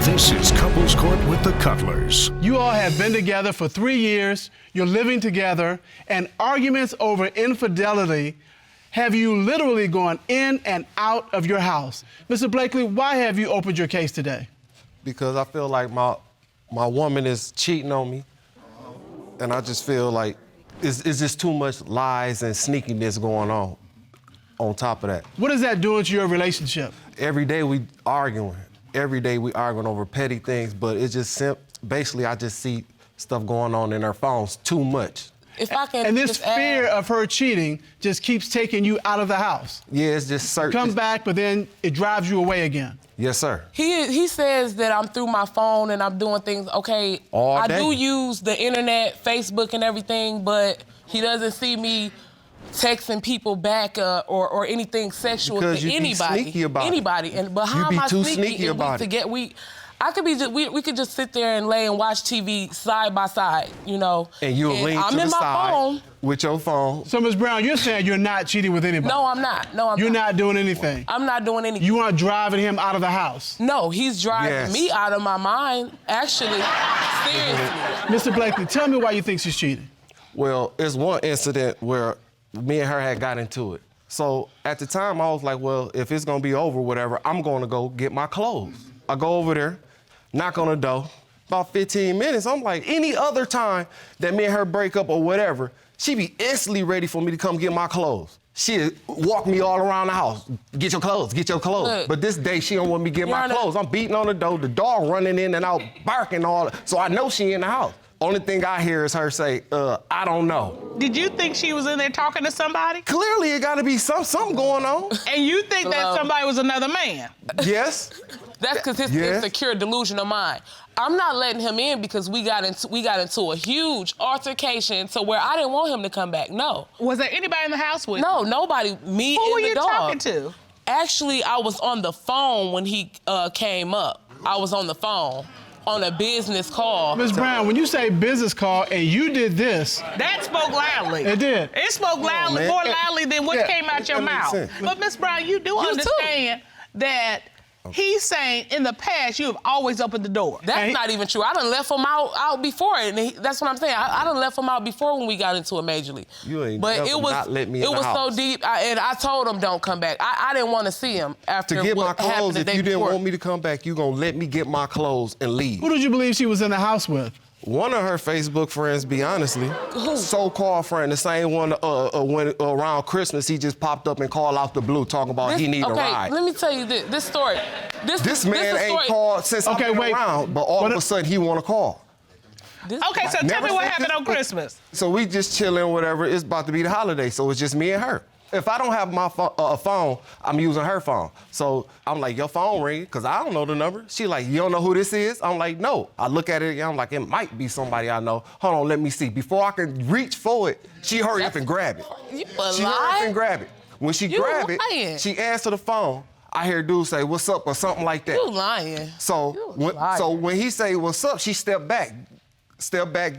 This is Couples Court with the Cutlers. You all have been together for 3 years, you're living together, and arguments over infidelity have you literally gone in and out of your house. Mr. Blakely, why have you opened your case today? Because I feel like my woman is cheating on me, and I just feel like it's just too much lies and sneakiness going on top of that. What is that doing to your relationship? Every day we arguing. Every day we arguing over petty things, but it's just basically I just see stuff going on in her phones too much. If I can and this fear of her cheating just keeps taking you out of the house. Yeah, it's just certain. You come back, but then it drives you away again. Yes, sir. He says that I'm through my phone and I'm doing things, okay, all I day. do use the internet, Facebook and everything, but he doesn't see me texting people back or anything sexual because to anybody. Be sneaky about anybody. It. But how you be am I too sneaky about it. We could just sit there and lay and watch TV side by side, you know. And you'll lean I'm to in the my side phone. with your phone. So, Ms. Brown, you're saying you're not cheating with anybody? No, I'm not. You're not doing anything? I'm not doing anything. You aren't driving him out of the house? No, he's driving me out of my mind, actually. Seriously. Mr. Blakely, tell me why you think she's cheating. Well, it's one incident where me and her had got into it. So at the time, I was like, well, if it's gonna be over, whatever, I'm gonna go get my clothes. I go over there, knock on the door. About 15 minutes, I'm like, any other time that me and her break up or whatever, she be instantly ready for me to come get my clothes. She'd walk me all around the house. Get your clothes, get your clothes. Look, but this day, she don't want me to get my clothes. I'm beating on the door, the dog running in and out, barking all. So I know she in the house. Only thing I hear is her say, I don't know. Did you think she was in there talking to somebody? Clearly, it gotta be something going on. And you think that somebody was another man? Yes. That's because his insecure delusion of mine. I'm not letting him in because we got into a huge altercation to where I didn't want him to come back. No. Was there anybody in the house with you? No, nobody. Me Who and were the you dog. talking to? Actually, I was on the phone when he came up. I was on the phone on a business call. Ms. Brown, when you say business call and you did this... That spoke loudly. It did. It spoke loudly, more loudly than what came out your mouth. But Ms. Brown, you do understand that he's saying in the past you have always opened the door. That's not even true. I done left him out before, and that's what I'm saying. I done left him out before when we got into it majorly. You ain't but never it was not let me in it the was house. so deep, and I told him don't come back. I didn't want to see him after to get my what happened clothes. the If day you didn't before. want me to come back, you gonna let me get my clothes and leave. Who did you believe she was in the house with? One of her Facebook friends, be honestly. So-called friend, the same one when around Christmas, he just popped up and called out the blue talking about he need a ride. Let me tell you this story. This man ain't called since I've been around, but all of a sudden he want to call. Okay, so tell me what happened on Christmas. So we just chilling, whatever. It's about to be the holiday, so it's just me and her. If I don't have my phone, I'm using her phone. So I'm like, your phone ring, because I don't know the number. She like, you don't know who this is? I'm like, no. I look at it and I'm like, it might be somebody I know. Hold on, let me see. Before I can reach for it, she hurry up and grab it. She hurry up and grab it. When she grab it, she answer the phone. I hear dude say, what's up, or something like that. You lying. So when he say, what's up, she step back,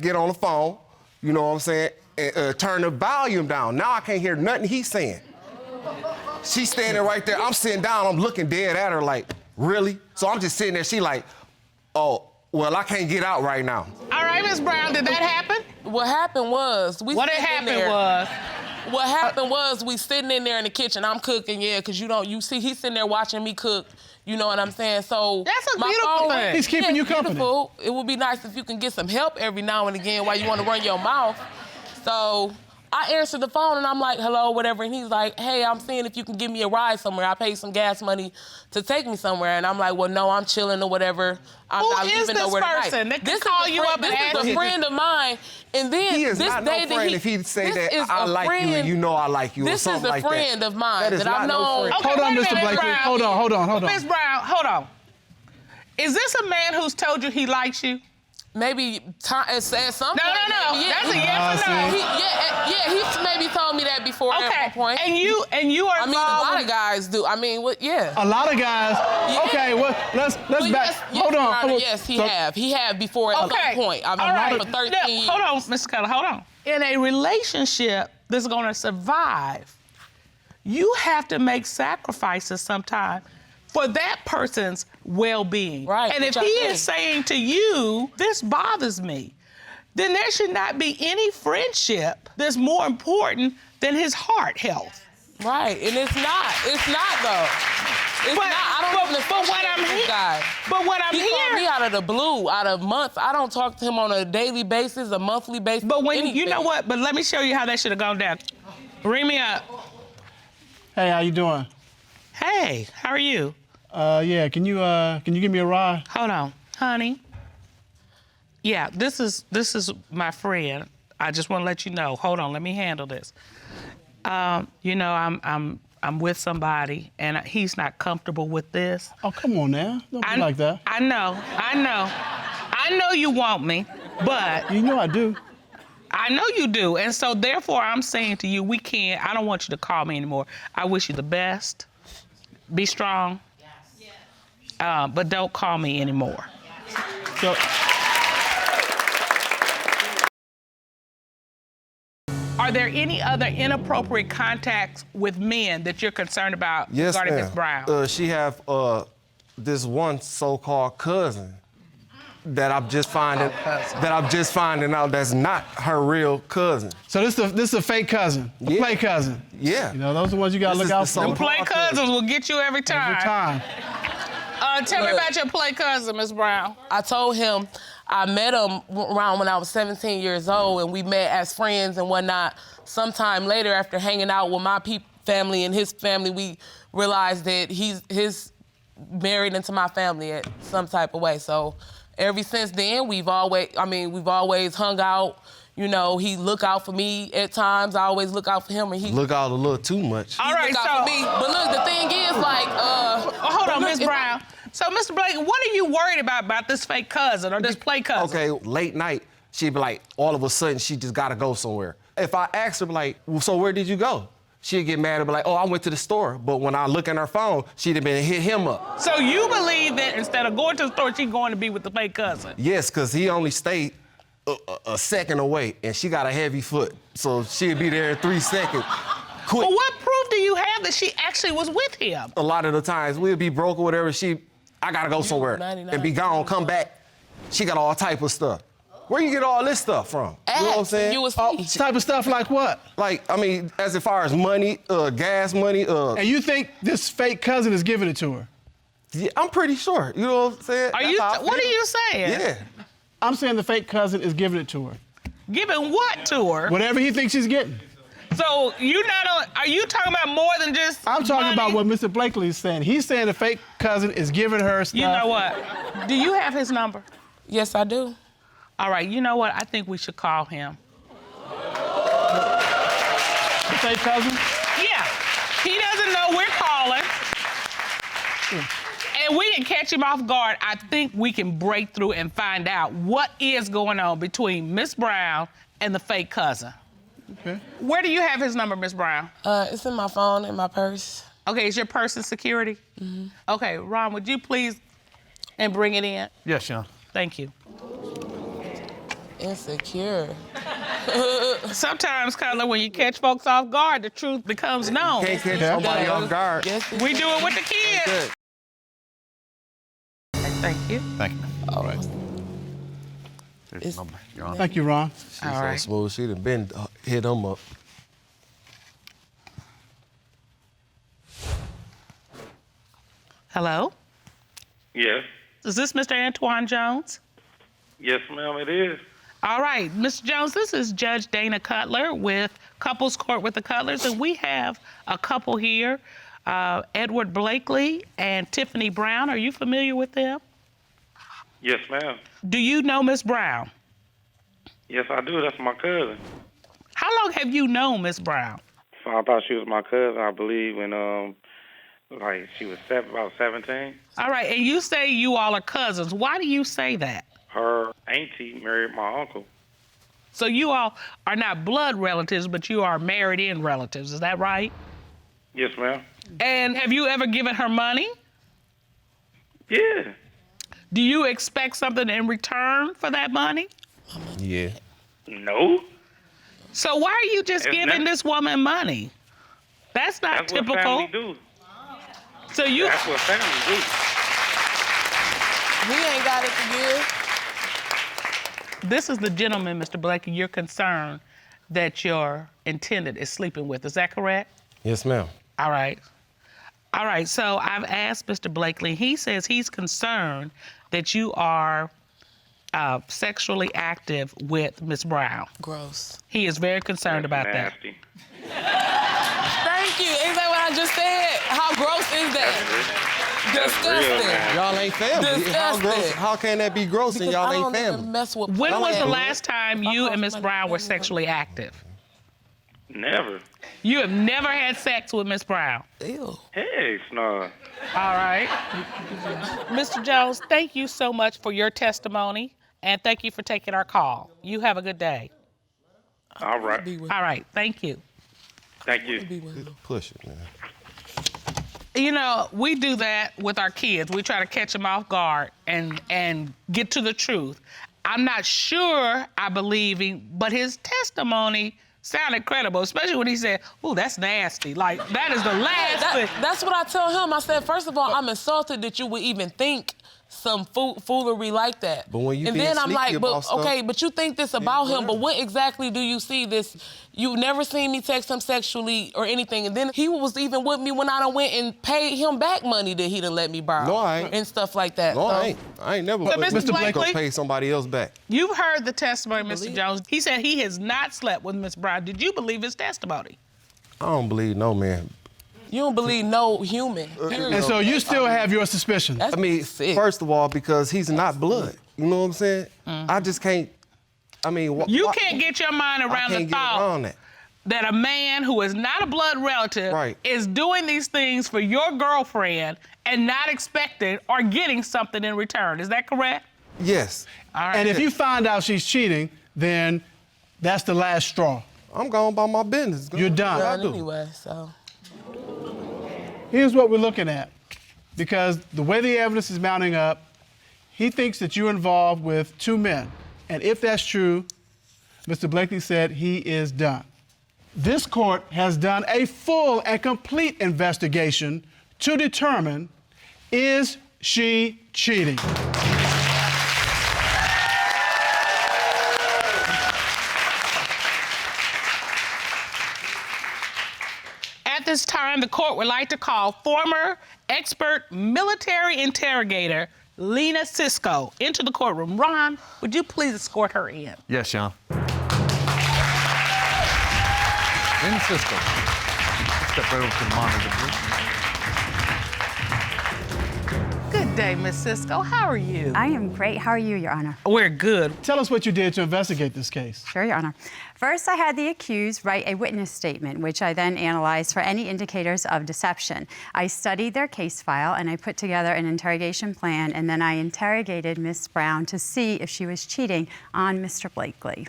get on the phone, you know what I'm saying? Turn the volume down. Now I can't hear nothing he's saying. She's standing right there. I'm sitting down. I'm looking dead at her like, really? So I'm just sitting there. She like, oh, well, I can't get out right now. All right, Ms. Brown, did that happen? What happened was What happened was we sitting in there in the kitchen. I'm cooking, because you see he's sitting there watching me cook. You know what I'm saying? So that's a beautiful thing. He's keeping you company. Beautiful. It would be nice if you can get some help every now and again while you want to run your mouth. So I answered the phone and I'm like, hello, whatever. And he's like, hey, I'm seeing if you can give me a ride somewhere. I paid some gas money to take me somewhere. And I'm like, well, no, I'm chilling or whatever. I'm not leaving nowhere tonight. Who is this person that can call you up and ask you? This is a friend of mine. And then he is this not day no friend if he say that I like you and you know I like you or something like that. This is a friend of mine that I've known. Okay, hold on, Mr. Blakely. Hold on. Ms. Brown, hold on. Is this a man who's told you he likes you? Maybe at some point. No. Yeah, that's a yes or no. He's maybe told me that before at one point. And you are a lot of guys do. A lot of guys. Yeah. Okay, well, let's back. Hold on. Yes, he have before at some point. I've been married for 13 years. Hold on, Mr. Keller, hold on. In a relationship that's gonna survive, you have to make sacrifices sometimes for that person's well-being. Right. And if he is saying to you, this bothers me, then there should not be any friendship that's more important than his heart health. Right, and it's not. It's not, though. It's not. I don't even associate with this guy. But what I'm He hearing... called me out of the blue, out of months. I don't talk to him on a daily basis, a monthly basis, But when anything. you know what? But let me show you how that should have gone down. Ring me up. Hey, how you doing? Hey, how are you? Yeah, can you give me a ride? Hold on, honey. Yeah, this is my friend. I just want to let you know. Hold on, let me handle this. You know, I'm with somebody, and he's not comfortable with this. Oh, come on now. Don't be like that. I know you want me, but... You know I do. I know you do, and so therefore I'm saying to you, I don't want you to call me anymore. I wish you the best. Be strong. Yes. But don't call me anymore. So, are there any other inappropriate contacts with men that you're concerned about regarding Ms. Brown? She have this one so-called cousin that I'm just finding out that's not her real cousin. so this is a fake cousin, a play cousin. Yeah. You know, those are the ones you gotta look out for. Them play cousins will get you every time. Every time. Tell me about your play cousin, Ms. Brown. I told him I met him around when I was 17 years old, and we met as friends and whatnot. Sometime later, after hanging out with my family and his family, we realized that he's married into my family at some type of way. So ever since then, we've always hung out. You know, he look out for me at times. I always look out for him, and he look out a little too much. All right, look out for me. But look, the thing is, like, hold on, Ms. Brown. So, Mr. Blake, what are you worried about this fake cousin or this play cousin? Okay, late night, she'd be like, all of a sudden, she just gotta go somewhere. If I asked her, like, well, so where did you go? She'd get mad and be like, oh, I went to the store. But when I look at her phone, she'd have been hit him up. So you believe that instead of going to the store, she's going to be with the fake cousin? Yes, because he only stayed a second away, and she got a heavy foot. So she'd be there in 3 seconds. Quick. But what proof do you have that she actually was with him? A lot of the times, we'll be broke or whatever, I gotta go somewhere and be gone, come back. She got all type of stuff. Where you get all this stuff from? You know what I'm saying? You will see. Type of stuff like what? Like, I mean, as far as money, gas money. And you think this fake cousin is giving it to her? Yeah, I'm pretty sure. You know what I'm saying? What are you saying? Yeah. I'm saying the fake cousin is giving it to her. Giving what to her? Whatever he thinks she's getting. So are you talking about more than just I'm talking money? about what Mr. Blakely is saying. He's saying the fake cousin is giving her stuff. You know what? Do you have his number? Yes, I do. All right, you know what? I think we should call him. The fake cousin? Yeah. He doesn't know we're calling. And we can catch him off guard. I think we can break through and find out what is going on between Miss Brown and the fake cousin. Okay. Where do you have his number, Miss Brown? It's in my phone, in my purse. Okay, is your purse in security? Mm-hmm. Okay, Ron, would you please and bring it in? Yes, Sean. Thank you. Insecure. Sometimes, Cutler, when you catch folks off guard, the truth becomes known. Can't catch somebody off guard. Yes, We do it with the kids. Good. Thank you. Thank you. all right. Here's the number. You're on. Thank you, Ron. She's All so right. smooth. She'd have been hit him up. Hello? Yes. Is this Mr. Antoine Jones? Yes, ma'am, it is. All right, Mr. Jones, this is Judge Dana Cutler with Couples Court with the Cutlers, and we have a couple here, Edward Blakely and Tiffany Brown. Are you familiar with them? Yes, ma'am. Do you know Miss Brown? Yes, I do. That's my cousin. How long have you known Miss Brown? So I thought she was my cousin, I believe, when like she was about 17. All right, and you say you all are cousins. Why do you say that? Her auntie married my uncle. So you all are not blood relatives, but you are married-in relatives. Is that right? Yes, ma'am. And have you ever given her money? Yeah. Do you expect something in return for that money? Yeah. No. So why are you just It's giving not- this woman money? That's not That's typical. what family do. So you... That's what family do. We ain't got it to give. This is the gentleman, Mr. Blakely, you're concerned that your intended is sleeping with. Is that correct? Yes, ma'am. All right. All right, so I've asked Mr. Blakely. He says he's concerned that you are sexually active with Miss Brown. Gross. He is very concerned about that. Nasty. Thank you. Is that what I just said? How gross is that? Disgusting. Y'all ain't family. Disgusting. How can that be gross and Because y'all I ain't don't even family? mess with When was the plants. last time you and Miss Brown were sexually active? Never. You have never had sex with Miss Brown. Ew. Hey, no. All right. Mr. Jones, thank you so much for your testimony, and thank you for taking our call. You have a good day. All right. All right, thank you. Thank you. Push it, man. You know, we do that with our kids. We try to catch them off guard and get to the truth. I'm not sure I believe him, but his testimony sounded credible, especially when he said, "Ooh, that's nasty." Like, that is the last thing. That's what I tell him. I said, first of all, I'm insulted that you would even think some foolery like that. But when you and being then I'm sneaky like, about but stuff, okay, but you think this about him, but what exactly do you see this? You've never seen me text him sexually or anything. And then he was even with me when I done went and paid him back money that he done let me borrow. No, I ain't. And stuff like that. No, So- I ain't. I ain't never So, Mr. Blakely? pay somebody else back. You've heard the testimony, Mr. Jones. He said he has not slept with Miss Brown. Did you believe his testimony? I don't believe no man. You don't believe no human, period. And so you still have your suspicions. That's I mean, sick. first of all, because he's not blood. You know what I'm saying? I just can't. I mean, You can't get your mind around the get thought around that. that a man who is not a blood relative Right. is doing these things for your girlfriend and not expecting or getting something in return. Is that correct? Yes. All right. And if you find out she's cheating, then that's the last straw. I'm going about my business. You're done. What I do. Anyway, so. Here's what we're looking at. Because the way the evidence is mounting up, he thinks that you're involved with two men. And if that's true, Mr. Blakely said he is done. This court has done a full and complete investigation to determine, is she cheating? At this time, the court would like to call former expert military interrogator Lena Cisco into the courtroom. Ron, would you please escort her in? Yes, Sean. Lena Cisco. Step right over to the monitor, please. Good day, Miss Cisco. How are you? I am great. How are you, Your Honor? We're good. Tell us what you did to investigate this case. Sure, Your Honor. First, I had the accused write a witness statement, which I then analyzed for any indicators of deception. I studied their case file, and I put together an interrogation plan, and then I interrogated Miss Brown to see if she was cheating on Mr. Blakely.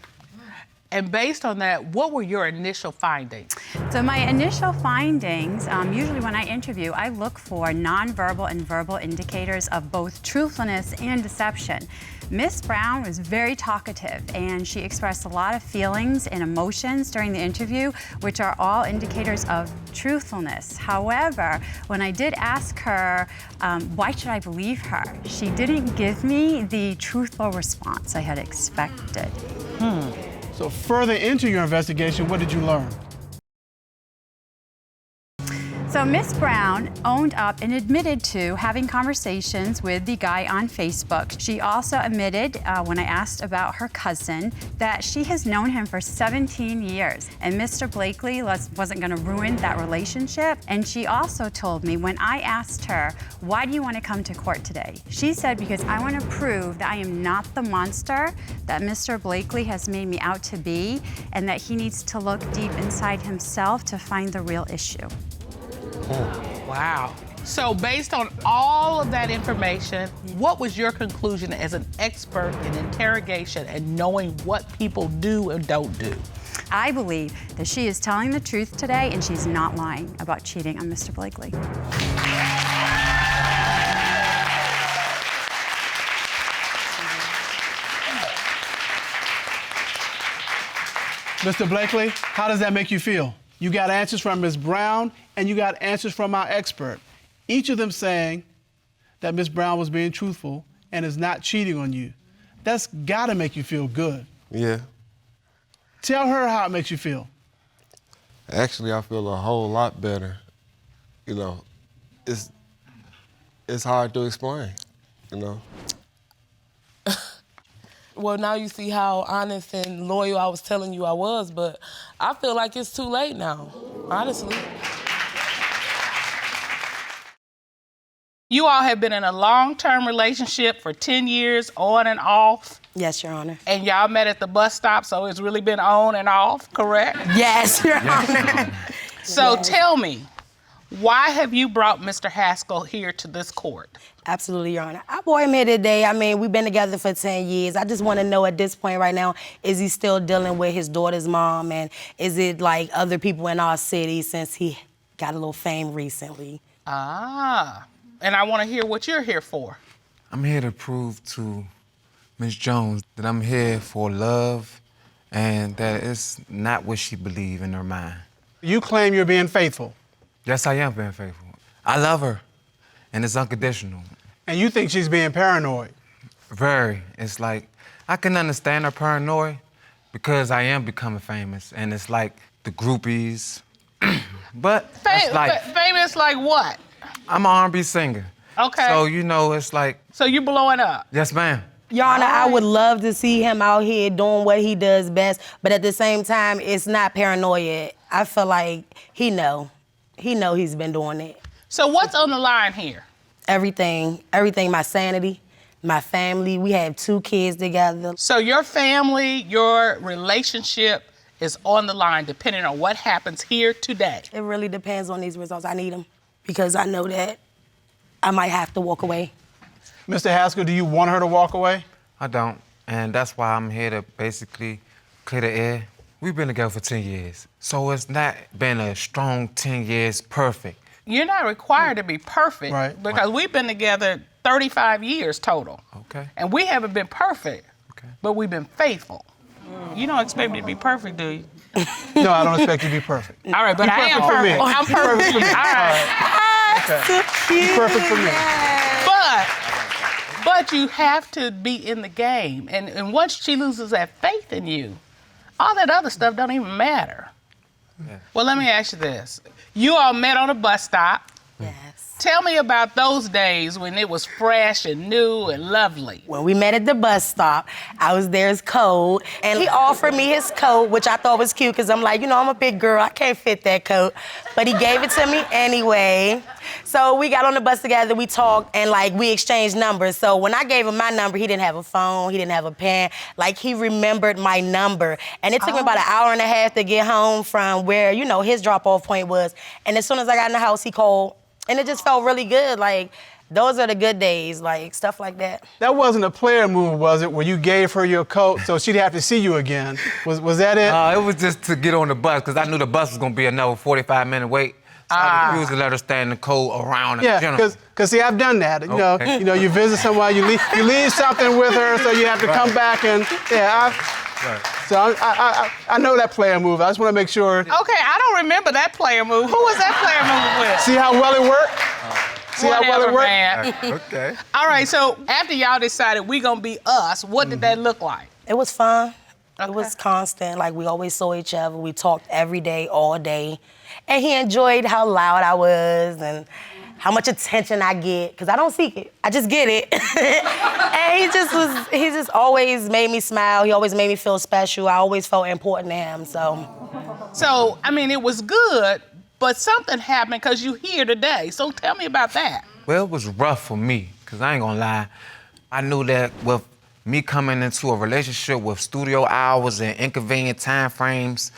And based on that, what were your initial findings? So my initial findings, usually when I interview, I look for nonverbal and verbal indicators of both truthfulness and deception. Miss Brown was very talkative, and she expressed a lot of feelings and emotions during the interview, which are all indicators of truthfulness. However, when I did ask her, why should I believe her, she didn't give me the truthful response I had expected. So further into your investigation, what did you learn? So Miss Brown owned up and admitted to having conversations with the guy on Facebook. She also admitted, when I asked about her cousin, that she has known him for 17 years. And Mr. Blakely wasn't going to ruin that relationship. And she also told me, when I asked her, why do you want to come to court today? She said, because I want to prove that I am not the monster that Mr. Blakely has made me out to be, and that he needs to look deep inside himself to find the real issue. Wow. So based on all of that information, what was your conclusion as an expert in interrogation and knowing what people do and don't do? I believe that she is telling the truth today, and she's not lying about cheating on Mr. Blakely. Mr. Blakely, how does that make you feel? You got answers from Ms. Brown, and you got answers from our expert. each of them saying that Ms. Brown was being truthful and is not cheating on you. That's gotta make you feel good. Yeah. Tell her how it makes you feel. Actually, I feel a whole lot better. You know, it's hard to explain, you know. Well, now you see how honest and loyal I was telling you I was, but I feel like it's too late now, honestly. You all have been in a long-term relationship for 10 years, on and off. Yes, Your Honor. And y'all met at the bus stop, so it's really been on and off, correct? Yes, Your Honor. So tell me, why have you brought Mr. Haskel here to this court? Absolutely, Your Honor. I brought him here today. I mean, we've been together for 10 years. I just want to know at this point right now, is he still dealing with his daughter's mom? And is it like other people in our city since he got a little fame recently? Ah, and I want to hear what you're here for. I'm here to prove to Ms. Jones that I'm here for love and that it's not what she believes in her mind. You claim you're being faithful. Yes, I am being faithful. I love her, and it's unconditional. And you think she's being paranoid. Very. It's like, I can understand her paranoia because I am becoming famous, and it's like the groupies. But it's like, famous like what? I'm an R&B singer. Okay. So, you know, it's like... So you blowing up? Yes, ma'am. Your Honor, I would love to see him out here doing what he does best, but at the same time, it's not paranoia. I feel like he know he's been doing it. So what's on the line here? Everything, my sanity, my family. We have 2 kids together. So your family, your relationship is on the line depending on what happens here today. It really depends on these results. I need them because I know that I might have to walk away. Mr. Haskel, do you want her to walk away? I don't, and that's why I'm here to basically clear the air. We've been together for 10 years, so it's not been a strong 10 years perfect. You're not required to be perfect, right? Because we've been together 35 years total. Okay. And we haven't been perfect, but we've been faithful. You don't expect me to be perfect, do you? No, I don't expect you to be perfect. All right, but I am for me. perfect. I'm perfect for me. All right. Okay. You're perfect for me. But you have to be in the game. And once she loses that faith in you, all that other stuff don't even matter. Yeah. Well, let me ask you this. You all met on a bus stop. Yes. Tell me about those days when it was fresh and new and lovely. When we met at the bus stop, I was there as coat, and he offered me his coat, which I thought was cute, because I'm like, you know, I'm a big girl, I can't fit that coat. But he gave it to me anyway. So we got on the bus together, we talked, and like we exchanged numbers. So when I gave him my number, he didn't have a phone, he didn't have a pen. Like he remembered my number. And it took me about an hour and a half to get home from where, you know, his drop-off point was. And as soon as I got in the house, he called. And it just felt really good. Like, those are the good days, like stuff like that. That wasn't a player move, was it, where you gave her your coat so she'd have to see you again? Was that it? It was just to get on the bus, because I knew the bus was going to be another 45-minute wait. So I refused to let her stand in the cold around. Yeah, because see, I've done that. You know, you visit someone, you leave something with her, so you have to come back and, So I know that player move. I just want to make sure. Okay, I don't remember that player move. Who was that player move with? See how well it worked? See how well it worked? Man. Okay. All right, so after y'all decided we gonna be us, what did that look like? It was fun. Okay. It was constant. Like, we always saw each other. We talked every day, all day. And he enjoyed how loud I was and how much attention I get, because I don't seek it. I just get it. And he just always made me smile. He always made me feel special. I always felt important to him, So, I mean, it was good, but something happened because you here today. So tell me about that. Well, it was rough for me, because I ain't gonna lie. I knew that with me coming into a relationship with studio hours and inconvenient time frames,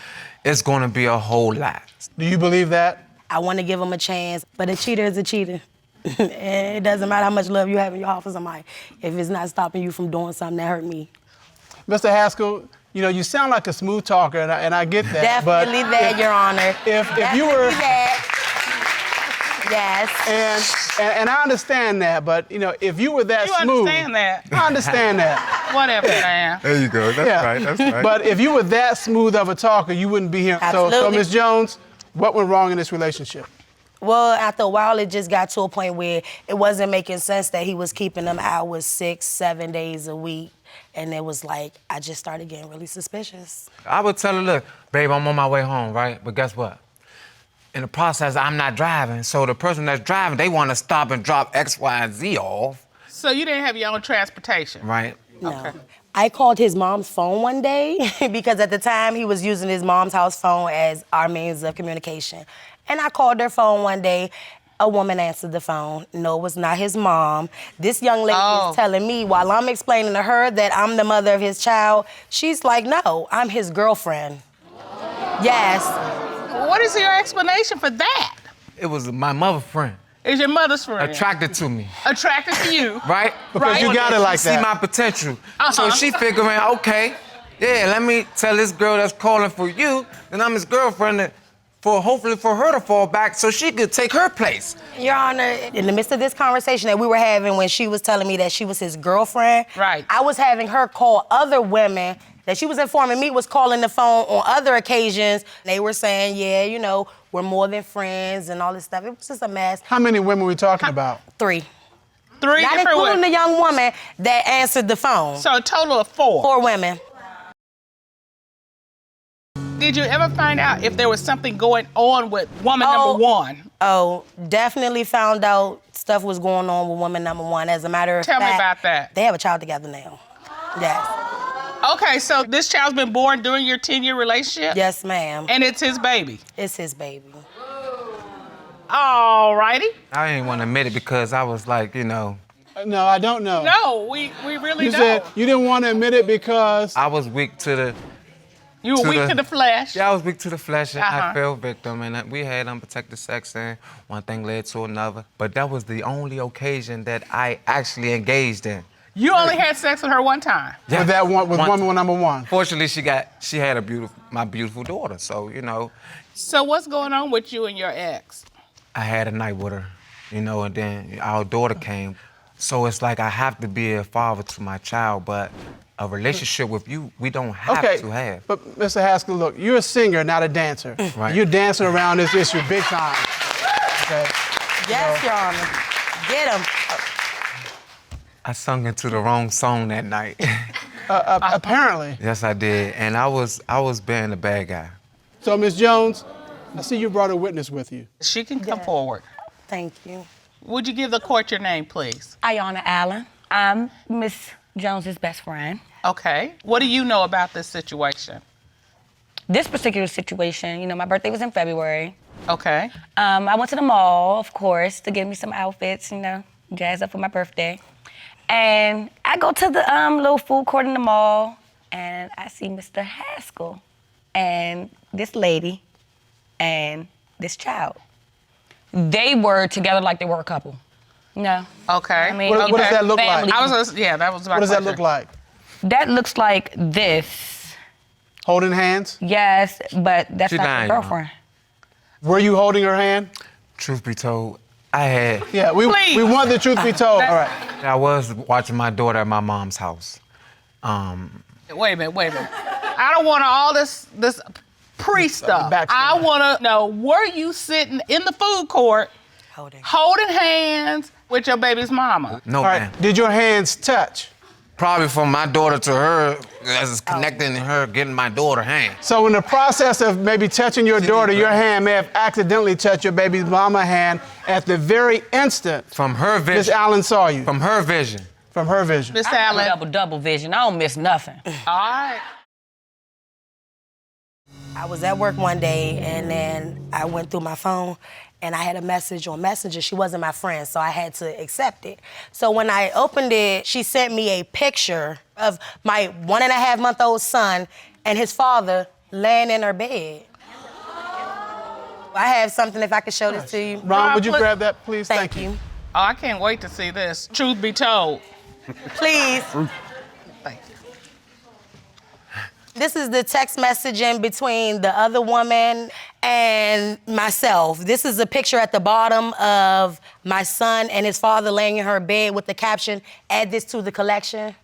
it's gonna be a whole lot. Do you believe that? I want to give him a chance, but a cheater is a cheater. And it doesn't matter how much love you have in your heart for somebody if it's not stopping you from doing something that hurt me. Mr. Haskel, you know, you sound like a smooth talker, and I get that. Definitely that, Your Honor. If you were... Yes. And I understand that, but, you know, if you were that smooth... You understand that? I understand that. Whatever, man. There you go. That's right. That's right. But if you were that smooth of a talker, you wouldn't be here. Absolutely. So Ms. Jones, what went wrong in this relationship? Well, after a while, it just got to a point where it wasn't making sense that he was keeping them hours 6, 7 days a week. And it was like, I just started getting really suspicious. I would tell her, look, babe, I'm on my way home, right? But guess what? In the process, I'm not driving. So the person that's driving, they want to stop and drop X, Y, and Z off. So you didn't have your own transportation? Right. No. Okay. I called his mom's phone one day because at the time he was using his mom's house phone as our means of communication. And I called their phone one day. A woman answered the phone. No, it was not his mom. This young lady is telling me while I'm explaining to her that I'm the mother of his child, she's like, no, I'm his girlfriend. Yes. What is your explanation for that? It was my mother's friend. Is your mother's friend? Attracted to me. Attracted to you. Right? Because you got it like that. See my potential. So she figuring, okay, yeah, let me tell this girl that's calling for you, and I'm his girlfriend, hopefully for her to fall back so she could take her place. Your Honor, in the midst of this conversation that we were having when she was telling me that she was his girlfriend, right. I was having her call other women that she was informing me was calling the phone on other occasions. They were saying, yeah, you know, we're more than friends and all this stuff. It was just a mess. How many women are we talking about? 3. 3 Not different including women. the young woman that answered the phone. So a total of 4. 4 women. Did you ever find out if there was something going on with woman number 1? Oh, definitely found out stuff was going on with woman number 1. As a matter of fact, Tell me about that. They have a child together now. Yes. Okay, so this child's been born during your 10-year relationship? Yes, ma'am. And it's his baby? It's his baby. All righty. I didn't want to admit it because I was like, you know. No, I don't know. No, we really You don't. said you didn't want to admit it because... I was weak to the... You were weak to the flesh? Yeah, I was weak to the flesh, and Uh-huh. I fell victim, and we had unprotected sex, and one thing led to another. But that was the only occasion that I actually engaged in. You only had sex with her one time? Yeah. With that one, with woman number 1. Fortunately, she had my beautiful daughter, so, you know. So what's going on with you and your ex? I had a night with her, you know, and then our daughter came. So it's like I have to be a father to my child, but a relationship with you, we don't have to have. But Mr. Haskel, look, you're a singer, not a dancer. Right. You're dancing around this issue big time. Okay. Yes, Your Honor. Get him. I sung into the wrong song that night. Apparently. Yes, I did, and I was being the bad guy. So, Ms. Jones, I see you brought a witness with you. She can come forward. Thank you. Would you give the court your name, please? Ayanna Allen. I'm Miss Jones's best friend. Okay. What do you know about this situation? This particular situation, you know, my birthday was in February. Okay. I went to the mall, of course, to get me some outfits, you know, jazz up for my birthday. And I go to the little food court in the mall, and I see Mr. Haskel and this lady and this child. They were together like they were a couple. No. Okay. I mean, What does that look like? family. That was my What does that question. look like? That looks like this. Holding hands? Yes, but that's She not lying, your girlfriend. Were you holding her hand? Truth be told, I had. Yeah, we want the truth be told. All right. I was watching my daughter at my mom's house. Wait a minute. I don't want all this pre-stuff. Backstory. I want to know, were you sitting in the food court holding hands with your baby's mama? No, All right. ma'am. Did your hands touch? Probably from my daughter to her, as connecting her, getting my daughter hand. So in the process of maybe touching your daughter, your hand may have accidentally touched your baby's mama hand at the very instant From her vision. Miss Allen saw you. From her vision. From her vision. Miss Allen. Double vision. I don't miss nothing. All right. I was at work one day, and then I went through my phone, and I had a message on Messenger. She wasn't my friend, so I had to accept it. So when I opened it, she sent me a picture of my 1.5-month-old son and his father laying in her bed. I have something, if I could show this to you. Ron, would you grab that, please? Thank you. Oh, I can't wait to see this. Truth be told. Please. Thank you. This is the text messaging between the other woman and myself. This is a picture at the bottom of my son and his father laying in her bed with the caption, "Add this to the collection."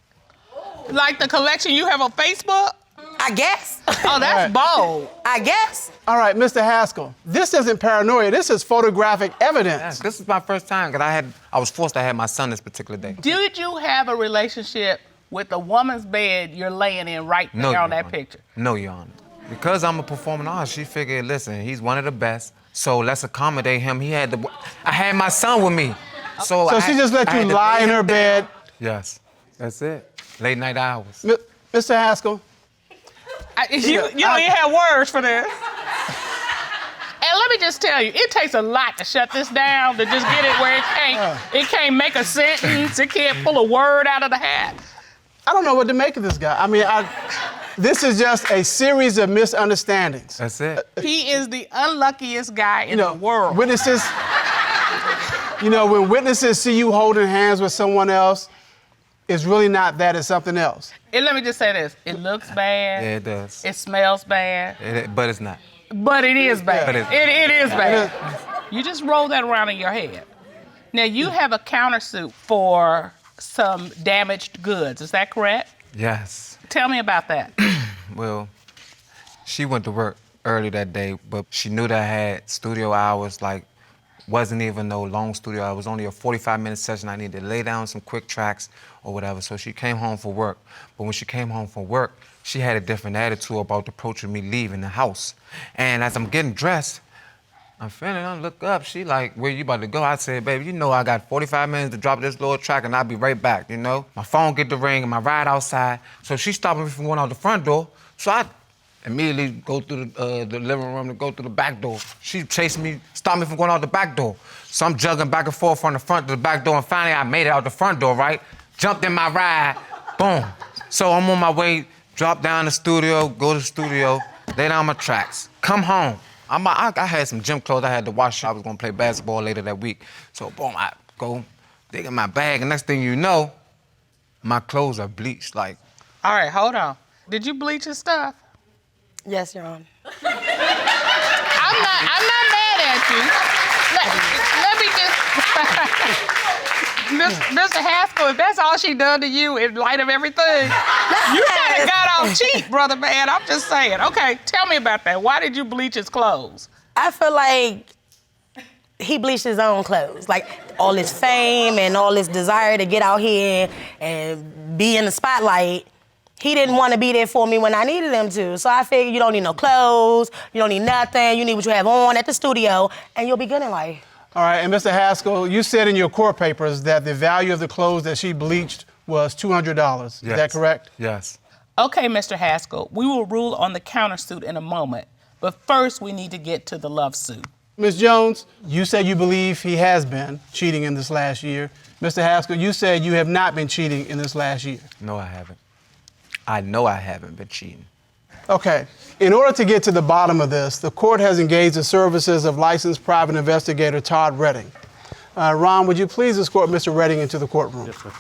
Like the collection you have on Facebook? I guess. Oh, that's bold. I guess. All right, Mr. Haskel, this isn't paranoia. This is photographic evidence. Yes, this is my first time because I was forced to have my son this particular day. Did you have a relationship with the woman's bed you're laying in right there Your on that Honor. picture? No, Your Honor. Because I'm a performing artist, she figured, listen, he's one of the best, so let's accommodate him. I had my son with me. So she just let you lie in her bed? Yes, that's it. Late night hours. Mr. Haskel? You don't even have words for this. And let me just tell you, it takes a lot to shut this down, to just get it where it can't make a sentence, it can't pull a word out of the hat. I don't know what to make of this guy. I mean, this is just a series of misunderstandings. That's it. He is the unluckiest guy in the world. Witnesses, when witnesses see you holding hands with someone else, it's really not that, it's something else. And let me just say this, it looks bad. Yeah, it does. It smells bad. But it's not. But it is bad. But it is bad. You just roll that around in your head. Now, you have a countersuit for some damaged goods, is that correct? Yes. Tell me about that. Well, she went to work early that day, but she knew that I had studio hours, wasn't even no long studio hours. It was only a 45-minute session. I needed to lay down some quick tracks or whatever, so she came home from work. But when she came home from work, she had a different attitude about approaching me leaving the house. And as I'm getting dressed, I'm feeling, I look up, she like, where you about to go? I said, baby, you know I got 45 minutes to drop this little track and I'll be right back, you know? My phone get the ring and my ride outside. So she stopped me from going out the front door. So I immediately go through the living room to go through the back door. She chased me, stopped me from going out the back door. So I'm juggling back and forth from the front to the back door, and finally I made it out the front door, right? Jumped in my ride, boom. So I'm on my way, drop down the studio, go to the studio, lay down my tracks, come home. I had some gym clothes I had to wash. I was gonna play basketball later that week. So boom, I go dig in my bag, and next thing you know, my clothes are bleached, All right, hold on. Did you bleach his stuff? Yes, Your Honor. I'm not mad at you. Let me just, Mr. Haskel, if that's all she done to you in light of everything, you kind of got off cheap, brother man. I'm just saying. Okay, tell me about that. Why did you bleach his clothes? I feel like he bleached his own clothes. Like, all his fame and all his desire to get out here and be in the spotlight, he didn't want to be there for me when I needed him to. So I figured you don't need no clothes, you don't need nothing, you need what you have on at the studio, and you'll be good in life. All right, and Mr. Haskel, you said in your court papers that the value of the clothes that she bleached was $200. Is that correct? Yes. Okay, Mr. Haskel, we will rule on the countersuit in a moment, but first we need to get to the love suit. Ms. Jones, you said you believe he has been cheating in this last year. Mr. Haskel, you said you have not been cheating in this last year. No, I haven't. I know I haven't been cheating. Okay. In order to get to the bottom of this, the court has engaged the services of licensed private investigator Todd Redding. Ron, would you please escort Mr. Redding into the courtroom? Yes, sir.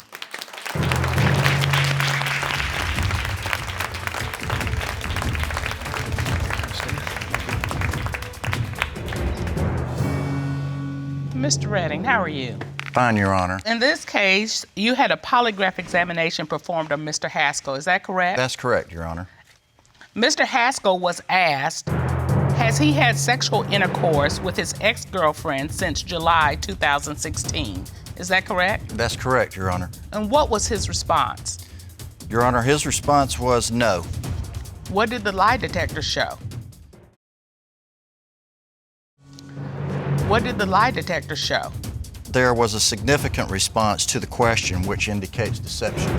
Mr. Redding, how are you? Fine, Your Honor. In this case, you had a polygraph examination performed on Mr. Haskel, is that correct? That's correct, Your Honor. Mr. Haskel was asked, has he had sexual intercourse with his ex-girlfriend since July 2016? Is that correct? That's correct, Your Honor. And what was his response? Your Honor, his response was no. What did the lie detector show? What did the lie detector show? There was a significant response to the question, which indicates deception.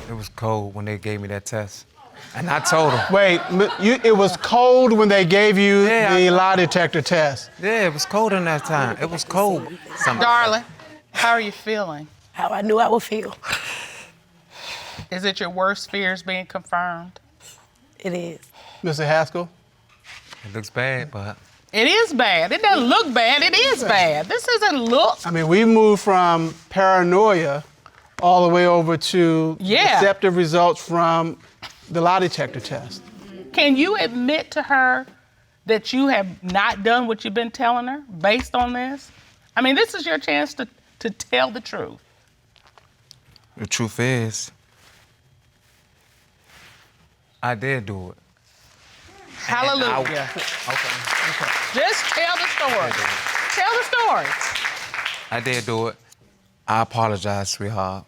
It was cold when they gave me that test. And I told them. Wait, it was cold when they gave you the lie detector test? Yeah, it was cold in that time. It was cold. Darling, how are you feeling? How I knew I would feel. Is it your worst fears being confirmed? It is. Mr. Haskel? It looks bad, but... It is bad. It doesn't look bad. It is bad. This isn't look. I mean, we moved from paranoia all the way over to deceptive results from the lie detector test. Can you admit to her that you have not done what you've been telling her based on this? I mean, this is your chance to tell the truth. The truth is, I did do it. Hallelujah. Okay. Just tell the story. Tell the story. I did do it. I apologize, sweetheart.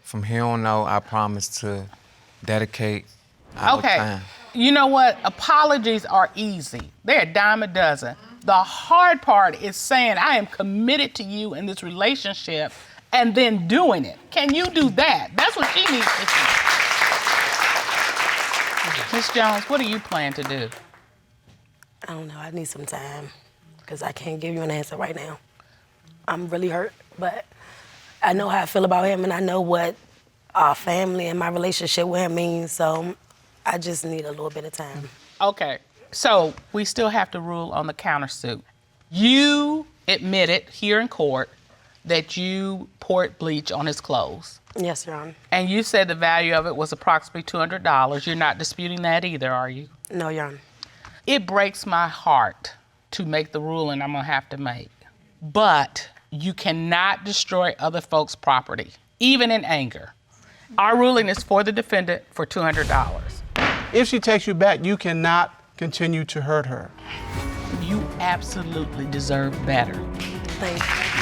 From here on out, I promise to dedicate our time. You know what? Apologies are easy. They're a dime a dozen. The hard part is saying, I am committed to you in this relationship, and then doing it. Can you do that? That's what she needs to do. Miss Jones, what do you plan to do? I don't know. I need some time because I can't give you an answer right now. I'm really hurt, but I know how I feel about him, and I know what our family and my relationship with him means, so I just need a little bit of time. Okay, so we still have to rule on the countersuit. You admitted here in court that you poured bleach on his clothes. Yes, Your Honor. And you said the value of it was approximately $200. You're not disputing that either, are you? No, Your Honor. It breaks my heart to make the ruling I'm gonna have to make. But you cannot destroy other folks' property, even in anger. Our ruling is for the defendant for $200. If she takes you back, you cannot continue to hurt her. You absolutely deserve better. Thank you.